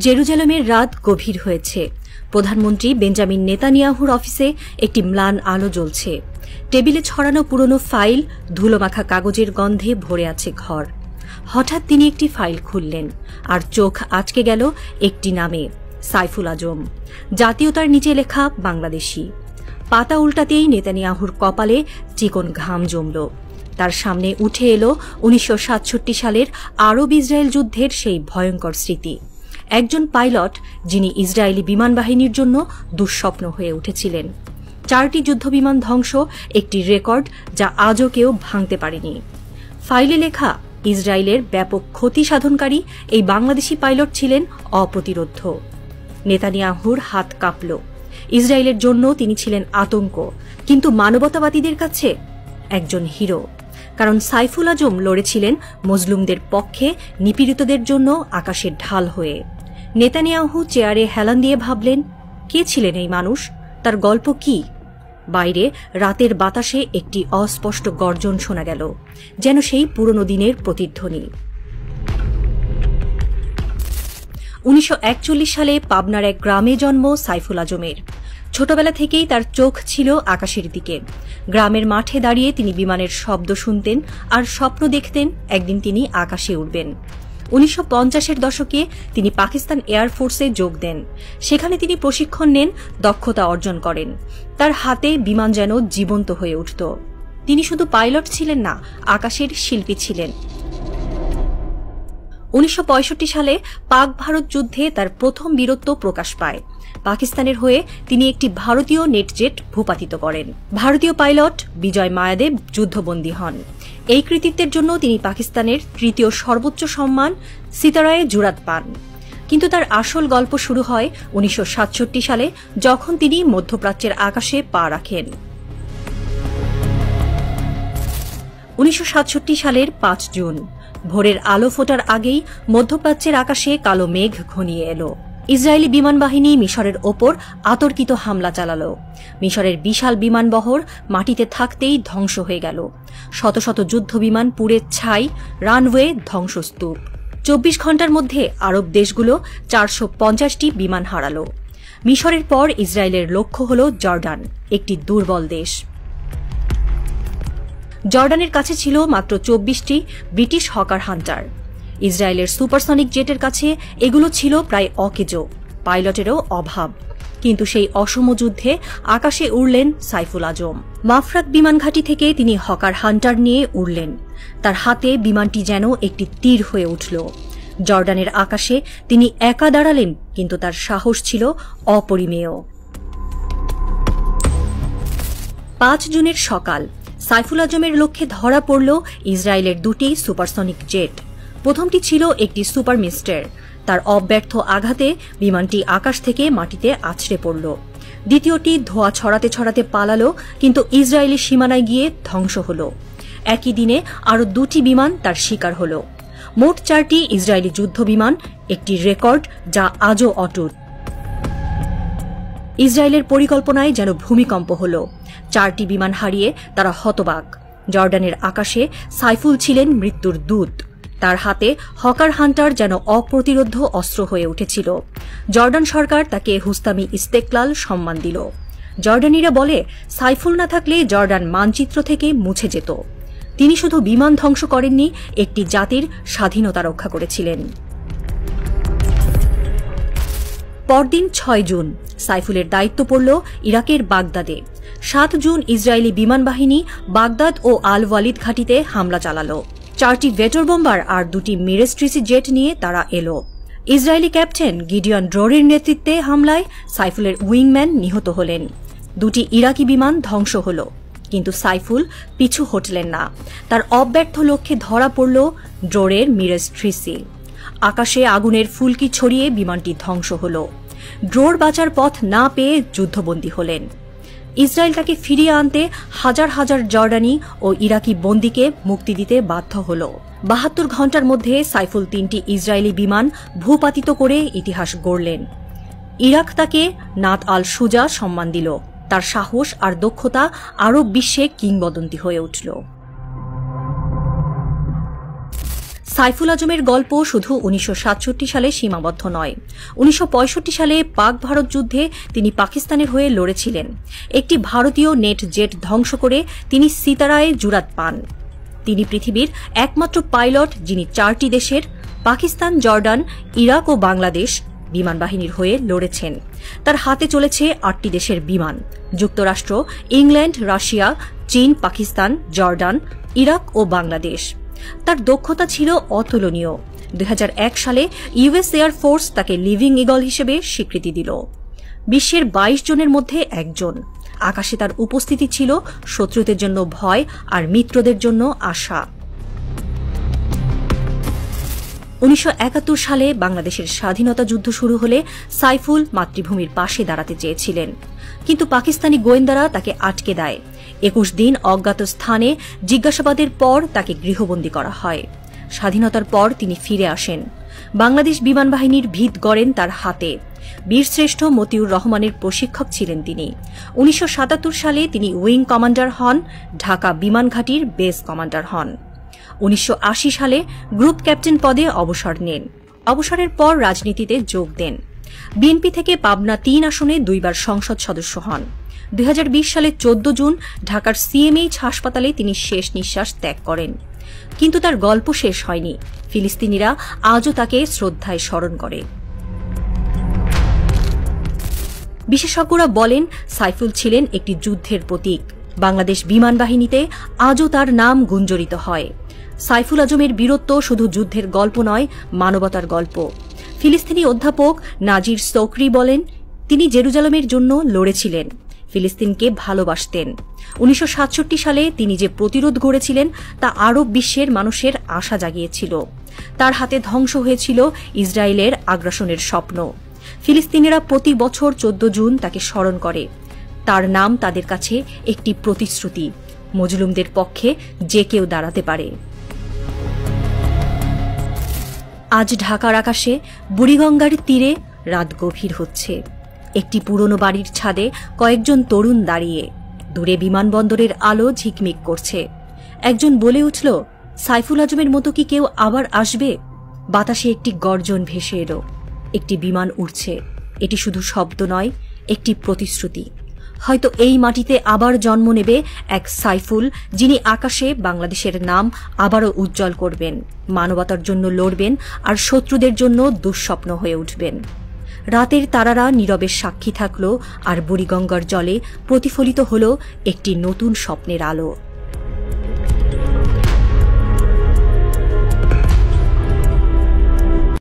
জেরুজালেমের রাত গভীর হয়েছে। প্রধানমন্ত্রী বেঞ্জামিন নেতানিয়াহুর অফিসে একটি ম্লান আলো জ্বলছে। টেবিলে ছড়ানো পুরনো ফাইল, ধুলোমাখা কাগজের গন্ধে ভরে আছে ঘর। হঠাৎ তিনি একটি ফাইল খুললেন, আর চোখ আটকে গেল একটি নামে, সাইফুল আজম। জাতীয়তার নিচে লেখা বাংলাদেশি। পাতা উল্টাতেই নেতানিয়াহুর কপালে চিকন ঘাম জমল। তার সামনে উঠে এলো 1967 সালের আরব ইসরায়েল যুদ্ধের সেই ভয়ঙ্কর স্মৃতি। একজন পাইলট যিনি ইসরায়েলি বিমান বাহিনীর জন্য দুঃস্বপ্ন হয়ে উঠেছিলেন। 4টি যুদ্ধবিমান ধ্বংস, একটি রেকর্ড যা আজও কেউ ভাঙতে পারেনি। ফাইলে লেখা ইসরায়েলের ব্যাপক ক্ষতি সাধনকারী এই বাংলাদেশি পাইলট ছিলেন অপ্রতিরোধ্য। নেতানিয়াহুর হাত কাঁপল। ইসরায়েলের জন্য তিনি ছিলেন আতঙ্ক, কিন্তু মানবতাবাদীদের কাছে একজন হিরো। কারণ সাইফুল আজম লড়েছিলেন মজলুমদের পক্ষে, নিপীড়িতদের জন্য আকাশের ঢাল হয়ে। নেতানিয়াহু চেয়ারে হেলান দিয়ে ভাবলেন, কে ছিলেন এই মানুষ? তার গল্প কি? বাইরে রাতের বাতাসে একটি অস্পষ্ট গর্জন শোনা গেল, যেন সেই পুরনো দিনের প্রতিধ্বনি। 1941 সালে পাবনার এক গ্রামে জন্ম সাইফুল আজমের। ছোটবেলা থেকেই তার চোখ ছিল আকাশের দিকে। গ্রামের মাঠে দাঁড়িয়ে তিনি বিমানের শব্দ শুনতেন আর স্বপ্ন দেখতেন একদিন তিনি আকাশে উড়বেন। 1950-এর দশকে তিনি পাকিস্তান এয়ারফোর্সে যোগ দেন। সেখানে তিনি প্রশিক্ষণ নেন, দক্ষতা অর্জন করেন। তার হাতে বিমান যেন জীবন্ত হয়ে উঠত। তিনি শুধু পাইলট ছিলেন না, আকাশের শিল্পী ছিলেন। 1965 সালে পাক ভারত যুদ্ধে তার প্রথম বীরত্ব প্রকাশ পায়। পাকিস্তানের হয়ে তিনি একটি ভারতীয় নেটজেট ভূপাতিত করেন। ভারতীয় পাইলট বিজয় মায়াদেব যুদ্ধবন্দী হন। এই কৃতিত্বের জন্য তিনি পাকিস্তানের 3য় সর্বোচ্চ সম্মান সিতারায়ে জুরাত পান। কিন্তু তার আসল গল্প শুরু হয় 1967 সালে, যখন তিনি মধ্যপ্রাচ্যের আকাশে পা রাখেন। 1967 সালের 5 জুন ভোরের আলো ফোটার আগেই মধ্যপ্রাচ্যের আকাশে কালো মেঘ ঘনিয়ে এলো। ইসরায়েলি বিমান বাহিনী মিশরের ওপর আতর্কিত হামলা চালাল। মিশরের বিশাল বিমানবহর মাটিতে থাকতেই ধ্বংস হয়ে গেল। শত শত যুদ্ধবিমান পুড়ে ছাই, রানওয়ে ধ্বংসস্তূপ। 24 ঘণ্টার মধ্যে আরব দেশগুলো 450টি বিমান হারাল। মিশরের পর ইসরায়েলের লক্ষ্য হল জর্ডান, একটি দুর্বল দেশ। জর্ডানের কাছে ছিল মাত্র 24টি ব্রিটিশ হকার হান্টার। ইসরায়েলের সুপারসনিক জেটের কাছে এগুলো ছিল প্রায় অকেজো, পাইলটেরও অভাব। কিন্তু সেই অসম যুদ্ধে আকাশে উড়লেন সাইফুল আজম। মাফরাক বিমান ঘাঁটি থেকে তিনি হকার হান্টার নিয়ে উড়লেন। তার হাতে বিমানটি যেন একটি তীর হয়ে উঠল। জর্ডানের আকাশে তিনি একা দাঁড়ালেন, কিন্তু তার সাহস ছিল অপরিমেয়। 5 জুনের সকাল সাইফুল আজমের লক্ষ্যে ধরা পড়ল ইসরায়েলের 2টি সুপারসনিক জেট। প্রথমটি ছিল একটি সুপার মিস্টার। তার অব্যর্থ আঘাতে বিমানটি আকাশ থেকে মাটিতে আছড়ে পড়ল। দ্বিতীয়টি ধোঁয়া ছড়াতে ছড়াতে পালালো, কিন্তু ইসরায়েলি সীমানায় গিয়ে ধ্বংস হল। একই দিনে আরও 2টি বিমান তার শিকার হল। মোট 4টি ইসরায়েলি যুদ্ধবিমান, একটি রেকর্ড যা আজও অটুট। ইসরায়েলের পরিকল্পনায় যেন ভূমিকম্প হল। 4টি বিমান হারিয়ে তারা হতবাক। জর্ডানের আকাশে সাইফুল ছিলেন মৃত্যুর দূত। তার হাতে হকার হান্টার যেন অপ্রতিরোধ্য অস্ত্র হয়ে উঠেছিল। জর্ডান সরকার তাকে হুস্তামি ইস্তেকলাল সম্মান দিল। জর্ডানিরা বলে, সাইফুল না থাকলে জর্ডান মানচিত্র থেকে মুছে যেত। তিনি শুধু বিমান ধ্বংস করেননি, একটি জাতির স্বাধীনতা রক্ষা করেছিলেন। পরদিন 6 জুন সাইফুলের দায়িত্ব পড়ল ইরাকের বাগদাদে। 7 জুন ইসরায়েলি বিমান বাহিনী বাগদাদ ও আল ওয়ালিদ ঘাঁটিতে হামলা চালাল। 4টি ভেটর বোম্বার আর 2টি মিরেজ ট্রিসি জেট নিয়ে তারা এলো। ইসরায়েলি ক্যাপ্টেন গিডিয়ন ড্রোরের নেতৃত্বে হামলায় সাইফুলের উইংম্যান নিহত হলেন। 2টি ইরাকি বিমান ধ্বংস হল, কিন্তু সাইফুল পিছু হটলেন না। তার অব্যর্থ লক্ষ্যে ধরা পড়ল ড্রোরের মিরেজ ট্রিসি। আকাশে আগুনের ফুলকি ছড়িয়ে বিমানটি ধ্বংস হল। ড্রোর বাঁচার পথ না পেয়ে যুদ্ধবন্দী হলেন। ইসরায়েল তাকে ফিরিয়ে আনতে হাজার হাজার জর্ডানি ও ইরাকি বন্দীকে মুক্তি দিতে বাধ্য হল। 72 ঘণ্টার মধ্যে সাইফুল 3টি ইসরায়েলি বিমান ভূপাতিত করে ইতিহাস গড়লেন। ইরাক তাকে নাত আল সুজা সম্মান দিল। তার সাহস আর দক্ষতা আরব বিশ্বে কিংবদন্তি হয়ে উঠল। সাইফুল আজমের গল্প শুধু 1967 সালে সীমাবদ্ধ নয়। 1965 সালে পাক ভারত যুদ্ধে তিনি পাকিস্তানের হয়ে লড়েছিলেন। একটি ভারতীয় নেট জেট ধ্বংস করে তিনি সিতারায় জুরাত পান। তিনি পৃথিবীর একমাত্র পাইলট যিনি 4টি দেশের পাকিস্তান, জর্ডান, ইরাক ও বাংলাদেশ বিমান বাহিনীর হয়ে লড়েছেন। তার হাতে চলেছে 8টি দেশের বিমান: যুক্তরাষ্ট্র, ইংল্যান্ড, রাশিয়া, চীন, পাকিস্তান, জর্ডান, ইরাক ও বাংলাদেশ। তার দক্ষতা ছিল অতুলনীয়। 2001 সালে ইউএস এয়ার ফোর্স তাকে লিভিং ইগল হিসেবে স্বীকৃতি দিল। বিশ্বের 22 জনের মধ্যে একজন। আকাশে তার উপস্থিতি ছিল শত্রুদের জন্য ভয় আর মিত্রদের জন্য আশা। 1971 সালে বাংলাদেশের স্বাধীনতা যুদ্ধ শুরু হলে সাইফুল মাতৃভূমির পাশে দাঁড়াতে চেয়েছিলেন, কিন্তু পাকিস্তানি গোয়েন্দারা তাকে আটকে দেয়। 21 দিন অজ্ঞাত স্থানে জিজ্ঞাসাবাদের পর তাকে গৃহবন্দী করা হয়। স্বাধীনতার পর তিনি ফিরে আসেন। বাংলাদেশ বিমান বাহিনীর ভিত গড়েন তার হাতে। বীরশ্রেষ্ঠ মতিউর রহমানের প্রশিক্ষক ছিলেন তিনি। 1977 সালে তিনি উইং কমান্ডার হন, ঢাকা বিমান ঘাঁটির বেস কমান্ডার হন। 1980 সালে গ্রুপ ক্যাপ্টেন পদে অবসর নেন। অবসরের পর রাজনীতিতে যোগ দেন। বিএনপি থেকে পাবনা 3 আসনে 2 বার সংসদ সদস্য হন। 2020 সালে 14 জুন ঢাকার সিএমএইচ হাসপাতালে তিনি শেষ নিঃশ্বাস ত্যাগ করেন। কিন্তু তার গল্প শেষ হয়নি। ফিলিস্তিনিরা আজও তাকে শ্রদ্ধায় স্মরণ করে। বিশেষজ্ঞরা বলেন, সাইফুল ছিলেন একটি যুদ্ধের প্রতীক। বাংলাদেশ বিমান বাহিনীতে আজও তার নাম গুঞ্জরিত হয়। সাইফুল আজমের বীরত্ব শুধু যুদ্ধের গল্প নয়, মানবতার গল্প। ফিলিস্তিনি অধ্যাপক নাজির সৌকরি বলেন, তিনি জেরুজালেমের জন্য লড়েছিলেন, ফিলিস্তিনকে ভালোবাসতেন। 1967 সালে তিনি যে প্রতিরোধ গড়েছিলেন তা আরব বিশ্বের মানুষের আশা জাগিয়েছিল। তার হাতে ধ্বংস হয়েছিল ইসরায়েলের আগ্রাসনের স্বপ্ন। ফিলিস্তিনিরা প্রতি বছর 14 জুন তাকে স্মরণ করে। তার নাম তাদের কাছে একটি প্রতিশ্রুতি, মজলুমদের পক্ষে যে কেউ দাঁড়াতে পারে। আজ ঢাকার আকাশে বুড়িগঙ্গার তীরে রাত গভীর হচ্ছে। একটি পুরনো বাড়ির ছাদে কয়েকজন তরুণ দাঁড়িয়ে। দূরে বিমানবন্দরের আলো ঝিকমিক করছে। একজন বলে উঠল, সাইফুল আজমের মতো কি কেউ আবার আসবে? বাতাসে একটি গর্জন ভেসে এলো। একটি বিমান উড়ছে। এটি শুধু শব্দ নয়, একটি প্রতিশ্রুতি। হয়তো এই মাটিতে আবার জন্ম নেবে এক সাইফুল, যিনি আকাশে বাংলাদেশের নাম আবারও উজ্জ্বল করবেন, মানবতার জন্য লড়বেন আর শত্রুদের জন্য দুঃস্বপ্ন হয়ে উঠবেন। রাতের তারারা নীরবে সাক্ষী থাকল, আর বুড়িগঙ্গার জলে প্রতিফলিত হল একটি নতুন স্বপ্নের আলো।